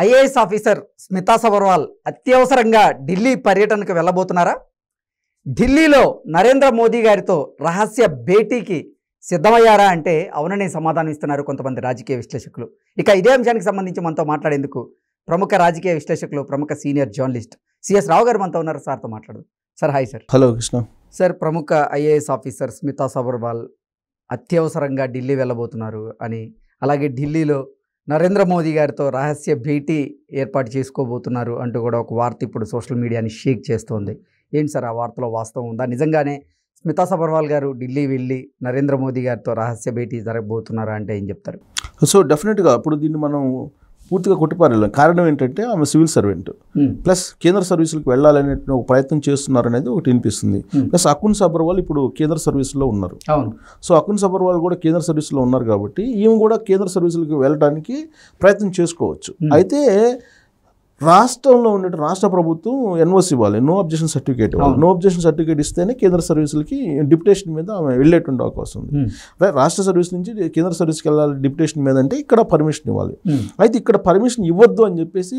IAS officer Smita Sabharwal అత్యవసరంగా ఢిల్లీ పర్యటనకు వెళ్ళబోతున్నారా? ఢిల్లీలో నరేంద్ర మోదీ గారితో రహస్య భేటీకి సిద్ధమయ్యారా అంటే అవుననే సమాధానం ఇస్తున్నారు కొంతమంది రాజకీయ విశ్లేషకులు. ఇక ఇదే అంశానికి సంబంధించి మనతో మాట్లాడేందుకు ప్రముఖ రాజకీయ విశ్లేషకులు, ప్రముఖ సీనియర్ జర్నలిస్ట్ సిఎస్ రావు గారు మనతో ఉన్నారు. సార్తో మాట్లాడు. Sir hi sir. Hello Krishna. Sir, ప్రముఖ ఐఏఎస్ ఆఫీసర్ స్మితా సబర్వాల్ అత్యవసరంగా ఢిల్లీ వెళ్ళబోతున్నారు అని, అలాగే ఢిల్లీలో నరేంద్ర మోదీ గారితో రహస్య భేటీ ఏర్పాటు చేసుకోబోతున్నారు అంటూ కూడా ఒక వార్త ఇప్పుడు సోషల్ మీడియాని షేక్ చేస్తోంది. ఏంటి సార్, ఆ వార్తలో వాస్తవం ఉందా? నిజంగానే స్మితా సబర్వాల్ గారు ఢిల్లీ వెళ్ళి నరేంద్ర మోదీ గారితో రహస్య భేటీ జరగబోతున్నారా అంటే ఏం చెప్తారు? సో డెఫినెట్గా అప్పుడు దీన్ని మనం పూర్తిగా కొట్టిపారేయాలి. కారణం ఏంటంటే ఆమె సివిల్ సర్వెంట్ ప్లస్ కేంద్ర సర్వీసులకు వెళ్ళాలనే ఒక ప్రయత్నం చేస్తున్నారు అనేది ఒకటి వినిపిస్తుంది. ప్లస్ అకున్ సబర్వాల్ ఇప్పుడు కేంద్ర సర్వీసులో ఉన్నారు. సో అకున్ సబర్వాల్ కూడా కేంద్ర సర్వీసులో ఉన్నారు కాబట్టి ఈమె కూడా కేంద్ర సర్వీసులకు వెళ్ళడానికి ప్రయత్నం చేసుకోవచ్చు. అయితే రాష్ట్రంలో ఉండే రాష్ట్ర ప్రభుత్వం ఎన్ఓసి ఇవ్వాలి, నో అబ్జెక్షన్ సర్టిఫికేట్ ఇవ్వాలి. నో అబ్జెక్షన్ సర్టిఫికేట్ ఇస్తేనే కేంద్ర సర్వీసులకి డిప్యుటేషన్ మీద ఆమె వెళ్ళేటువంటి అవకాశం ఉంది. రాష్ట్ర సర్వీస్ నుంచి కేంద్ర సర్వీస్కి వెళ్ళాలి డిప్యుటేషన్ మీద అంటే ఇక్కడ పర్మిషన్ ఇవ్వాలి. అయితే ఇక్కడ పర్మిషన్ ఇవ్వద్దు అని చెప్పేసి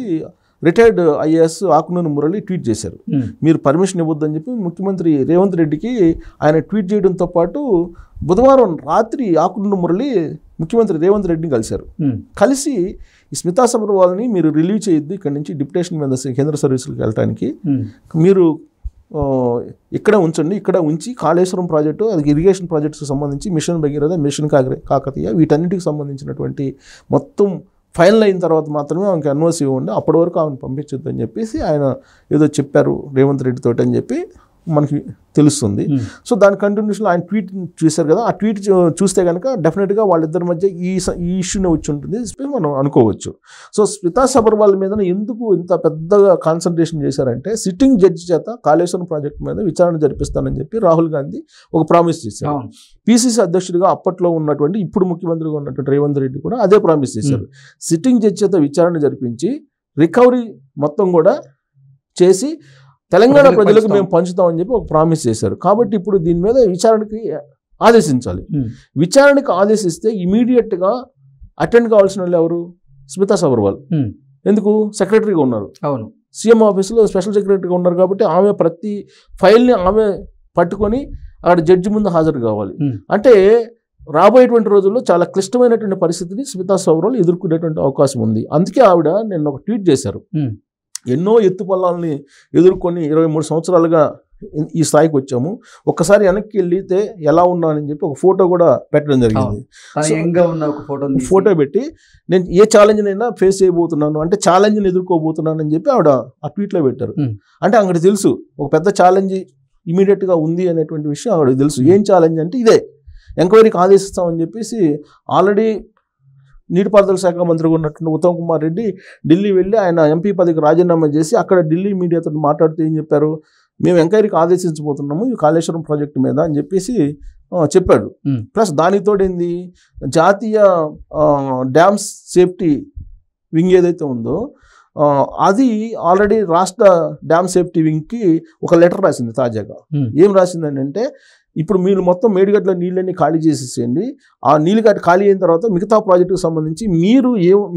retired IAS Akunuri Murali tweet చేశారు. మీరు పర్మిషన్ ఇవ్వద్దు అని చెప్పి ముఖ్యమంత్రి రేవంత్ రెడ్డికి ఆయన ట్వీట్ చేయడంతో పాటు బుధవారం రాత్రి ఆకునూరి మురళి ముఖ్యమంత్రి రేవంత్ రెడ్డిని కలిశారు. కలిసి ఈ స్మితా సబర్వాల్ని మీరు రిలీవ్ చేయొద్దు ఇక్కడ నుంచి డిప్యుటేషన్ మీద కేంద్ర సర్వీసులకు వెళ్ళడానికి, మీరు ఇక్కడ ఉంచండి, ఇక్కడ ఉంచి కాళేశ్వరం ప్రాజెక్టు, అది ఇరిగేషన్ ప్రాజెక్ట్స్కి సంబంధించి మిషన్ భగీరథ, మిషన్ కాకతీయ వీటన్నిటికి సంబంధించినటువంటి మొత్తం ఫైనల్ అయిన తర్వాత మాత్రమే ఆమెకి ఎన్ఓసి ఇవ్వండి, అప్పటి వరకు ఆమెను పంపించొద్దు అని చెప్పేసి ఆయన ఏదో చెప్పారు రేవంత్ రెడ్డితో అని చెప్పి మనకి తెలుస్తుంది. సో దాని కంటిన్యూషన్లో ఆయన ట్వీట్ చూశారు కదా, ఆ ట్వీట్ చూస్తే కనుక డెఫినెట్గా వాళ్ళిద్దరి మధ్య ఈ ఇష్యూనే వచ్చి ఉంటుంది మనం అనుకోవచ్చు. సో స్మితా సబర్వాల్ మీద ఎందుకు ఇంత పెద్దగా కాన్సన్ట్రేషన్ చేశారంటే సిట్టింగ్ జడ్జి చేత కాళేశ్వరం ప్రాజెక్టు మీద విచారణ జరిపిస్తానని చెప్పి రాహుల్ గాంధీ ఒక ప్రామిస్ చేశారు. పిసిసి అధ్యక్షుడిగా అప్పట్లో ఉన్నటువంటి ఇప్పుడు ముఖ్యమంత్రిగా ఉన్నటువంటి రేవంత్ రెడ్డి కూడా అదే ప్రామిస్ చేశారు. సిట్టింగ్ జడ్జి చేత విచారణ జరిపించి రికవరీ మొత్తం కూడా చేసి తెలంగాణ ప్రజలకు మేము పంచుతామని చెప్పి ఒక ప్రామిస్ చేశారు. కాబట్టి ఇప్పుడు దీని మీద విచారణకి ఆదేశించాలి. విచారణకు ఆదేశిస్తే ఇమీడియట్గా అటెండ్ కావాల్సిన వాళ్ళు ఎవరు? స్మితా సబర్వాల్. ఎందుకు? సెక్రటరీగా ఉన్నారు, అవును, సీఎం ఆఫీస్లో స్పెషల్ సెక్రటరీగా ఉన్నారు కాబట్టి ఆమె ప్రతి ఫైల్ని ఆమె పట్టుకొని అక్కడ జడ్జి ముందు హాజరు కావాలి. అంటే రాబోయేటువంటి రోజుల్లో చాలా క్లిష్టమైనటువంటి పరిస్థితిని స్మితా సబర్వాల్ ఎదుర్కొనేటువంటి అవకాశం ఉంది. అందుకే ఆవిడ నిన్న ఒక ట్వీట్ చేశారు. ఎన్నో ఎత్తుపల్లాలని ఎదుర్కొని 23 సంవత్సరాలుగా ఈ స్థాయికి వచ్చాము, ఒక్కసారి వెనక్కి వెళ్తే ఎలా ఉన్నానని చెప్పి ఒక ఫోటో కూడా పెట్టడం జరిగింది. ఫోటో పెట్టి నేను ఏ ఛాలెంజ్నైనా ఫేస్ చేయబోతున్నాను అంటే ఛాలెంజ్ని ఎదుర్కోబోతున్నాను అని చెప్పి ఆవిడ ఆ ట్వీట్లో పెట్టారు. అంటే అక్కడ తెలుసు ఒక పెద్ద ఛాలెంజ్ ఇమీడియట్గా ఉంది అనేటువంటి విషయం ఆవిడకి తెలుసు. ఏం ఛాలెంజ్ అంటే ఇదే, ఎంక్వైరీకి ఆదేశిస్తామని చెప్పేసి ఆల్రెడీ నీటిపారుదల శాఖ మంత్రిగా ఉన్నటువంటి ఉత్తమ్ కుమార్ రెడ్డి ఢిల్లీ వెళ్ళి ఆయన ఎంపీ పదవికి రాజీనామా చేసి అక్కడ ఢిల్లీ మీడియాతో మాట్లాడుతూ ఏం చెప్పారు, మేము ఎంక్వైరీకి ఆదేశించబోతున్నాము ఈ కాళేశ్వరం ప్రాజెక్టు మీద అని చెప్పేసి చెప్పాడు. ప్లస్ దానితోడేంది, జాతీయ డ్యామ్స్ సేఫ్టీ వింగ్ ఏదైతే ఉందో అది ఆల్రెడీ రాష్ట్ర డ్యామ్ సేఫ్టీ వింగ్కి ఒక లెటర్ రాసింది తాజాగా. ఏం రాసిందని అంటే, ఇప్పుడు మీరు మొత్తం మేడిగడ్డల నీళ్ళని ఖాళీ చేసేసేయండి, ఆ నీళ్ళు గడ్డ ఖాళీ అయిన తర్వాత మిగతా ప్రాజెక్టుకు సంబంధించి మీరు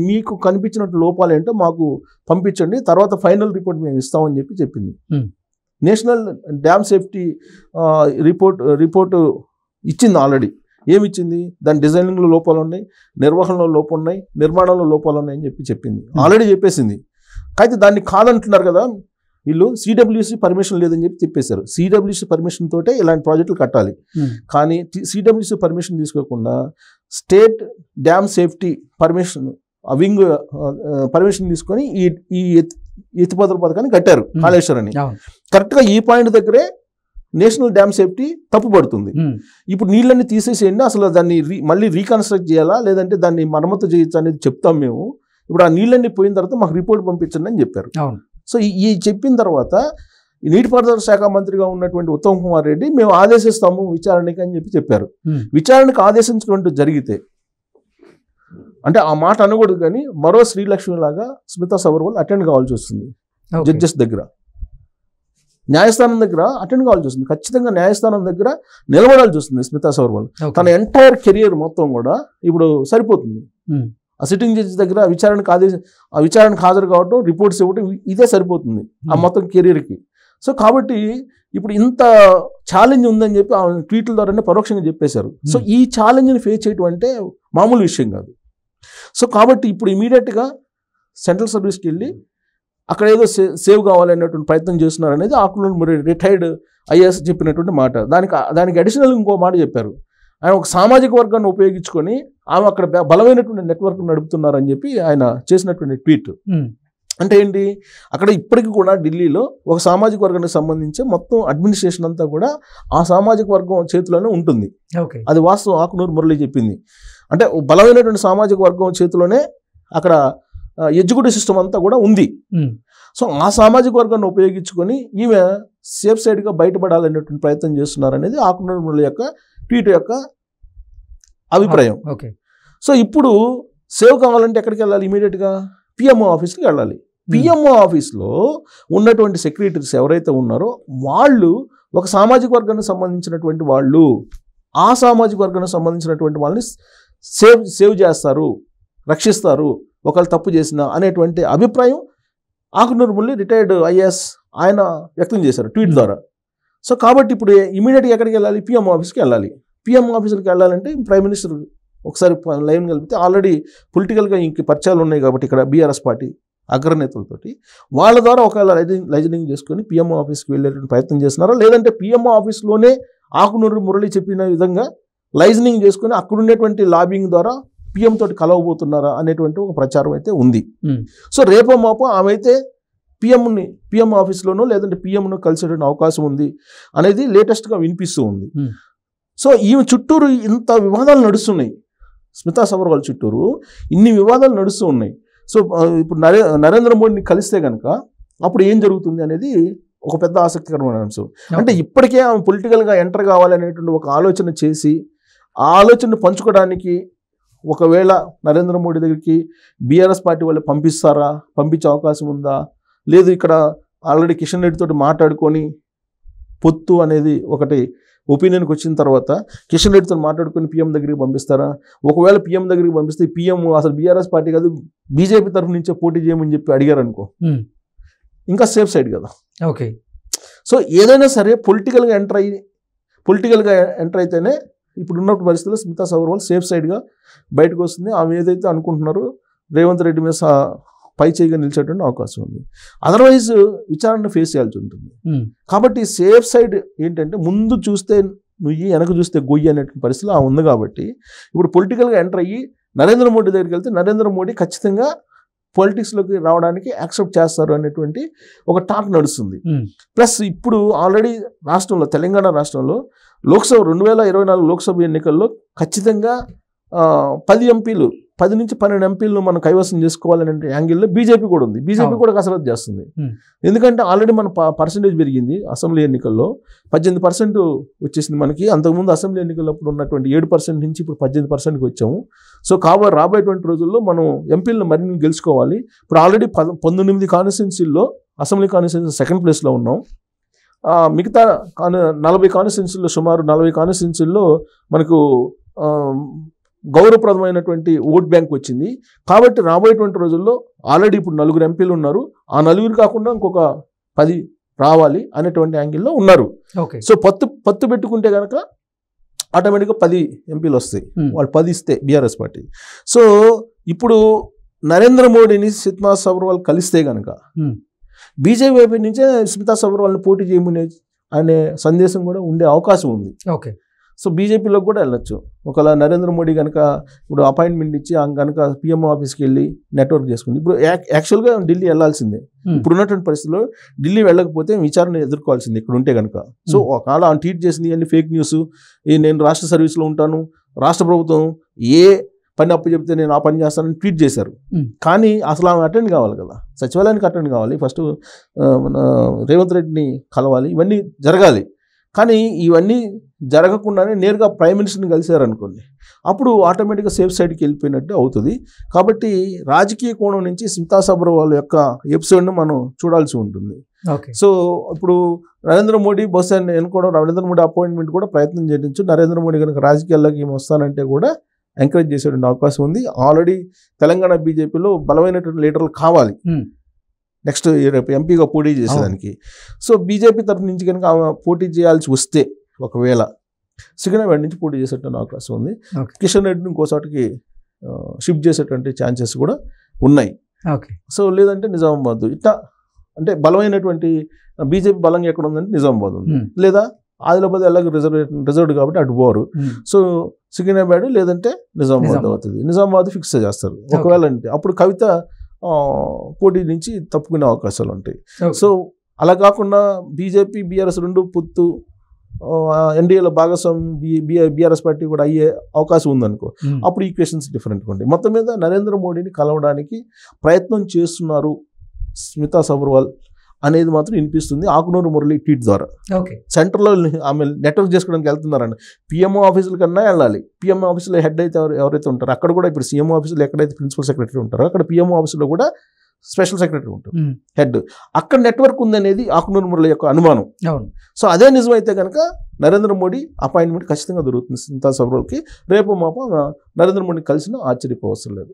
మీకు కనిపించినట్టు లోపాలు ఏంటో మాకు పంపించండి, తర్వాత ఫైనల్ రిపోర్ట్ మేము ఇస్తామని చెప్పి చెప్పింది. నేషనల్ డ్యామ్ సేఫ్టీ రిపోర్టు ఇచ్చింది ఆల్రెడీ. ఏమిచ్చింది? దాని డిజైనింగ్లో లోపాలు ఉన్నాయి, నిర్వహణలో లోపాలు ఉన్నాయి, నిర్మాణంలో లోపాలు ఉన్నాయని చెప్పి చెప్పింది, ఆల్రెడీ చెప్పేసింది. అయితే దాన్ని కాదంటున్నారు కదా వీళ్ళు, సిడబ్ల్యూసి పర్మిషన్ లేదని చెప్పి చెప్పేశారు. సిడబ్ల్యూసి పర్మిషన్ తోటే ఇలాంటి ప్రాజెక్టులు కట్టాలి. కానీ సిడబ్ల్యూసి పర్మిషన్ తీసుకోకుండా state dam safety permission wing permission తీసుకొని ఈ ఎత్తిపోతల పథకాన్ని కట్టారు కాళేశ్వరాన్ని. కరెక్ట్గా ఈ పాయింట్ దగ్గరే నేషనల్ డ్యామ్ సేఫ్టీ తప్పుపడుతుంది. ఇప్పుడు నీళ్ళని తీసేసేయండి, అసలు దాన్ని మళ్ళీ రీకన్స్ట్రక్ట్ చేయాలా లేదంటే దాన్ని మరమ్మతు చేయొచ్చు అనేది చెప్తాం మేము. ఇప్పుడు ఆ నీళ్ళని పోయిన తర్వాత మాకు రిపోర్ట్ పంపించండి అని చెప్పారు. సో ఈ చెప్పిన తర్వాత నీటిపారుదల శాఖ మంత్రిగా ఉన్నటువంటి ఉత్తమ్ కుమార్ రెడ్డి మేము ఆదేశిస్తాము విచారణకి అని చెప్పి చెప్పారు. విచారణకు ఆదేశించినట్టు జరిగితే అంటే ఆ మాట అనకూడదు, కానీ మరో శ్రీలక్ష్మి లాగా స్మితా సబర్వాల్ అటెండ్ కావాల్సి వస్తుంది జడ్జెస్ దగ్గర, న్యాయస్థానం దగ్గర అటెండ్ కావాల్సి వస్తుంది. ఖచ్చితంగా న్యాయస్థానం దగ్గర నిలబడాల్సి వస్తుంది స్మితా సబర్వాల్. తన ఎంటైర్ కెరియర్ మొత్తం కూడా ఇప్పుడు సరిపోతుంది. ఆ సిట్టింగ్ జడ్జి దగ్గర ఆ విచారణకు హాజరు కావడం, రిపోర్ట్స్ ఇవ్వడం, ఇదే సరిపోతుంది ఆ మొత్తం కెరీర్కి. సో కాబట్టి ఇప్పుడు ఇంత ఛాలెంజ్ ఉందని చెప్పి ఆ ట్వీట్ల ద్వారానే పరోక్షంగా చెప్పేశారు. సో ఈ ఛాలెంజ్ని ఫేస్ చేయడం అంటే మామూలు విషయం కాదు. సో కాబట్టి ఇప్పుడు ఇమీడియట్గా సెంట్రల్ సర్వీస్కి వెళ్ళి అక్కడ ఏదో సేవ్ కావాలనేటువంటి ప్రయత్నం చేస్తున్నారు అనేది ఆకునూరి మురళి రిటైర్డ్ ఐఏఎస్ చెప్పినటువంటి మాట. దానికి అడిషనల్ ఇంకో మాట చెప్పారు. ఆయన ఒక సామాజిక వర్గాన్ని ఉపయోగించుకొని ఆమె అక్కడ బలమైనటువంటి నెట్వర్క్ నడుపుతున్నారని చెప్పి ఆయన చేసినటువంటి ట్వీట్. అంటే ఏంటి, అక్కడ ఇప్పటికీ కూడా ఢిల్లీలో ఒక సామాజిక వర్గానికి సంబంధించి మొత్తం అడ్మినిస్ట్రేషన్ అంతా కూడా ఆ సామాజిక వర్గం చేతిలోనే ఉంటుంది. అది వాస్తవం ఆకునూరి మురళి చెప్పింది. అంటే బలమైనటువంటి సామాజిక వర్గం చేతిలోనే అక్కడ ఎగ్జిక్యూటివ్ సిస్టమ్ అంతా కూడా ఉంది. సో ఆ సామాజిక వర్గాన్ని ఉపయోగించుకొని ఈమె సేఫ్ సైడ్గా బయటపడాలనేటువంటి ప్రయత్నం చేస్తున్నారనేది ఆకునూరి మురళి యొక్క ట్వీట్ యొక్క అభిప్రాయం. సో ఇప్పుడు సేవ్ కావాలంటే ఎక్కడికి వెళ్ళాలి? ఇమీడియట్గా పిఎంఓ ఆఫీస్కి వెళ్ళాలి. పిఎంఓ ఆఫీస్లో ఉన్నటువంటి సెక్రటరీస్ ఎవరైతే ఉన్నారో వాళ్ళు ఒక సామాజిక వర్గానికి సంబంధించినటువంటి వాళ్ళు, ఆ సామాజిక వర్గానికి సంబంధించినటువంటి వాళ్ళని సేవ్ చేస్తారు, రక్షిస్తారు ఒకళ్ళు తప్పు చేసిన అనేటువంటి అభిప్రాయం ఆకునూరి మురళి రిటైర్డ్ ఐఏఎస్ ఆయన వ్యక్తం చేశారు ట్వీట్ ద్వారా. సో కాబట్టి ఇప్పుడు ఇమీడియట్గా ఎక్కడికి వెళ్ళాలి? పిఎంఓ ఆఫీస్కి వెళ్ళాలి. పిఎంఓ ఆఫీస్కి వెళ్ళాలంటే ప్రైమ్ మినిస్టర్ ఒకసారి లైన్ కలిపితే ఆల్రెడీ పొలిటికల్గా ఇంక పరిచయాలు ఉన్నాయి కాబట్టి ఇక్కడ బీఆర్ఎస్ పార్టీ అగ్రనేతలతోటి వాళ్ళ ద్వారా ఒకవేళ లైజనింగ్ చేసుకొని పిఎంఓ ఆఫీస్కి వెళ్ళేటువంటి ప్రయత్నం చేస్తున్నారా, లేదంటే పిఎంఓ ఆఫీస్లోనే ఆకునూరి మురళి చెప్పిన విధంగా లైజనింగ్ చేసుకొని అక్కడ ఉండేటువంటి లాబింగ్ ద్వారా పిఎం తోటి కలవబోతున్నారా అనేటువంటి ఒక ప్రచారం అయితే ఉంది. సో రేపో మాపో ఆమె అయితే పిఎం ఆఫీస్లోనో లేదంటే పిఎంను కలిసేటువంటి అవకాశం ఉంది అనేది లేటెస్ట్గా వినిపిస్తూ ఉంది. సో ఈమె చుట్టూరు ఇంత వివాదాలు నడుస్తున్నాయి. స్మితా సబర్వాల్ చుట్టూరు ఇన్ని వివాదాలు నడుస్తూ ఉన్నాయి. సో ఇప్పుడు నరేంద్ర మోడీని కలిస్తే కనుక అప్పుడు ఏం జరుగుతుంది అనేది ఒక పెద్ద ఆసక్తికరమైన అంశం. అంటే ఇప్పటికే ఆమె పొలిటికల్గా ఎంటర్ కావాలనేటువంటి ఒక ఆలోచన చేసి ఆ ఆలోచనను పంచుకోవడానికి ఒకవేళ నరేంద్ర మోడీ దగ్గరికి బీఆర్ఎస్ పార్టీ వాళ్ళు పంపించే అవకాశం ఉందా, లేదు ఇక్కడ ఆల్రెడీ కిషన్ రెడ్డి తోటి మాట్లాడుకొని పొత్తు అనేది ఒకటి ఒపీనియన్కి వచ్చిన తర్వాత కిషన్ రెడ్డితో మాట్లాడుకొని పిఎం దగ్గరికి పంపిస్తారా? ఒకవేళ పిఎం దగ్గరికి పంపిస్తే పిఎం అసలు బీఆర్ఎస్ పార్టీ కాదు బీజేపీ తరఫు నుంచే పోటీ చేయమని చెప్పి అడిగారు అనుకో, ఇంకా సేఫ్ సైడ్ కదా. సో ఏదైనా సరే పొలిటికల్గా ఎంటర్ అయితేనే ఇప్పుడున్న పరిస్థితుల్లో స్మితా సబర్వాల్ సేఫ్ సైడ్గా బయటకు వస్తుంది. ఆమె ఏదైతే అనుకుంటున్నారో రేవంత్ రెడ్డి మీద పై చేయిగా నిలిచేటువంటి అవకాశం ఉంది. అదర్వైజ్ విచారణ ఫేస్ చేయాల్సి ఉంటుంది. కాబట్టి సేఫ్ సైడ్ ఏంటంటే ముందు చూస్తే నుయ్యి వెనక చూస్తే గొయ్యి అనేటువంటి పరిస్థితులు ఉంది. కాబట్టి ఇప్పుడు పొలిటికల్గా ఎంటర్ అయ్యి నరేంద్ర మోడీ దగ్గరికి వెళ్తే నరేంద్ర మోడీ ఖచ్చితంగా పొలిటిక్స్లోకి రావడానికి యాక్సెప్ట్ చేస్తారు అనేటువంటి ఒక టాక్ నడుస్తుంది. ప్లస్ ఇప్పుడు ఆల్రెడీ రాష్ట్రంలో తెలంగాణ రాష్ట్రంలో లోక్సభ 2024 లోక్సభ ఎన్నికల్లో ఖచ్చితంగా 10 నుంచి 12 ఎంపీలను మనం కైవసం చేసుకోవాలనే యాంగిల్లో బీజేపీ కూడా ఉంది. బీజేపీ కూడా కసరత్తు చేస్తుంది. ఎందుకంటే ఆల్రెడీ మన పర్సంటేజ్ పెరిగింది. అసెంబ్లీ ఎన్నికల్లో 18% వచ్చేసింది మనకి. అంతకుముందు అసెంబ్లీ ఎన్నికల్లో ఉన్నటువంటి 7% నుంచి ఇప్పుడు 18%కి వచ్చాము. సో రాబోయేటువంటి రోజుల్లో మనం ఎంపీలను మరిన్ని గెలుచుకోవాలి. ఇప్పుడు ఆల్రెడీ 19 కాన్స్టిట్యున్సీల్లో అసెంబ్లీ కాన్స్టిట్యున్సీ సెకండ్ ప్లేస్లో ఉన్నాం. మిగతా 40 కాన్స్టిట్యున్సీల్లో సుమారు 40 కాన్స్టిట్యున్సీల్లో మనకు గౌరవప్రదమైనటువంటి ఓట్ బ్యాంక్ వచ్చింది. కాబట్టి రాబోయేటువంటి రోజుల్లో ఆల్రెడీ ఇప్పుడు 4 ఎంపీలు ఉన్నారు. ఆ 4 కాకుండా ఇంకొక 10 రావాలి అనేటువంటి యాంగిల్లో ఉన్నారు. సో పత్తు పెట్టుకుంటే కనుక ఆటోమేటిక్గా 10 ఎంపీలు వస్తాయి. వాళ్ళు 10 ఇస్తే బీఆర్ఎస్ పార్టీ. సో ఇప్పుడు నరేంద్ర మోడీని స్మితా సబర్వాల్ కలిస్తే కనుక బీజేపీ వైపు నుంచే స్మితా సబర్వాల్ని పోటీ చేయమనే అనే సందేశం కూడా ఉండే అవకాశం ఉంది. సో బీజేపీలోకి కూడా వెళ్ళొచ్చు. ఒకవేళ నరేంద్ర మోడీ కనుక ఇప్పుడు అపాయింట్మెంట్ ఇచ్చి కనుక పిఎంఓ ఆఫీస్కి వెళ్ళి నెట్వర్క్ చేసుకుంది. ఇప్పుడు యాక్చువల్గా ఢిల్లీ వెళ్ళాల్సిందే. ఇప్పుడు ఉన్నటువంటి పరిస్థితుల్లో ఢిల్లీ వెళ్ళకపోతే విచారణ ఎదుర్కోవాల్సింది ఇక్కడ ఉంటే కనుక. సో ఒకవేళ ఆయన ట్వీట్ చేసింది అన్ని ఫేక్ న్యూస్, నేను రాష్ట్ర సర్వీస్లో ఉంటాను, రాష్ట్ర ప్రభుత్వం ఏ పని అప్పు చెప్తే నేను ఆ పని చేస్తానని ట్వీట్ చేశారు. కానీ అసలు ఆమె అటెండ్ కావాలి కదా, సచివాలయానికి అటెండ్ కావాలి, ఫస్ట్ రేవంత్ రెడ్డిని కలవాలి, ఇవన్నీ జరగాలి. కానీ ఇవన్నీ జరగకుండానే నేరుగా ప్రైమ్ మినిస్టర్ని కలిశారనుకోండి, అప్పుడు ఆటోమేటిక్గా సేఫ్ సైడ్కి వెళ్ళిపోయినట్టు అవుతుంది. కాబట్టి రాజకీయ కోణం నుంచి స్మితా సబర్వాల్ యొక్క ఎపిసోడ్ను మనం చూడాల్సి ఉంటుంది. సో ఇప్పుడు నరేంద్ర మోడీ బహుశా ఎన్నుకోవడం, నరేంద్ర మోడీ అపాయింట్మెంట్ కూడా ప్రయత్నం చేయొచ్చు. నరేంద్ర మోడీ కనుక రాజకీయాల్లోకి ఏమి వస్తానంటే కూడా ఎంకరేజ్ చేసేటువంటి అవకాశం ఉంది. ఆల్రెడీ తెలంగాణ బీజేపీలో బలమైనటువంటి లీడర్లు కావాలి నెక్స్ట్ రేపు ఎంపీగా పోటీ చేసేదానికి. సో బీజేపీ తరఫు నుంచి కనుక ఆమె పోటీ చేయాల్సి వస్తే ఒకవేళ సికింద్రాబాద్ నుంచి పోటీ చేసేటువంటి అవకాశం ఉంది. కిషన్ రెడ్డిని ఇంకోసాటికి షిఫ్ట్ చేసేటువంటి ఛాన్సెస్ కూడా ఉన్నాయి. సో లేదంటే నిజామాబాద్ ఇట్లా అంటే బలమైనటువంటి బీజేపీ బలంగా ఎక్కడ ఉందంటే నిజామాబాద్ ఉంది, లేదా ఆదిలాబాద్ ఎలాగ రిజర్వ్డ్ కాబట్టి అటు పోరు. సో సికింద్రాబాద్ లేదంటే నిజామాబాద్ అవుతుంది. నిజామాబాద్ ఫిక్స్ చేస్తారు ఒకవేళ అంటే అప్పుడు కవిత పోటీ నుంచి తప్పుకునే అవకాశాలు ఉంటాయి. సో అలా కాకుండా బీజేపీ బీఆర్ఎస్ రెండు పొత్తు ఎన్డీఏలో భాగస్వామి బీఆర్ఎస్ పార్టీ కూడా అయ్యే అవకాశం ఉందనుకో, అప్పుడు ఈక్వేషన్స్ డిఫరెంట్గా ఉంటాయి. మొత్తం మీద నరేంద్ర మోడీని కలవడానికి ప్రయత్నం చేస్తున్నారు స్మితా సబర్వాల్ అనేది మాత్రం వినిపిస్తుంది ఆకునూరు మురళి ట్వీట్ ద్వారా. సెంటర్లో ఆమె నెట్వర్క్ చేసుకోవడానికి వెళ్తున్నారండి. పిఎంఓ ఆఫీసుల కన్నా వెళ్ళాలి. పిఎంఓ ఆఫీసులో హెడ్ అయితే ఎవరైతే ఉంటారో అక్కడ కూడా ఇప్పుడు సీఎంఓ ఆఫీసులో ఎక్కడైతే ప్రిన్సిపల్ సెక్రటరీ ఉంటారో అక్కడ పిఎంఓ ఆఫీసులో కూడా స్పెషల్ సెక్రటరీ ఉంటారు హెడ్. అక్కడ నెట్వర్క్ ఉందనేది ఆకునూరు మురళి యొక్క అనుమానం. సో అదే నిజమైతే కనుక నరేంద్ర మోడీ అపాయింట్మెంట్ ఖచ్చితంగా దొరుకుతుంది స్మితా సబర్వాల్కి. రేపు మాప నరేంద్ర మోడీ కలిసిన ఆశ్చర్యపోవసరం లేదు.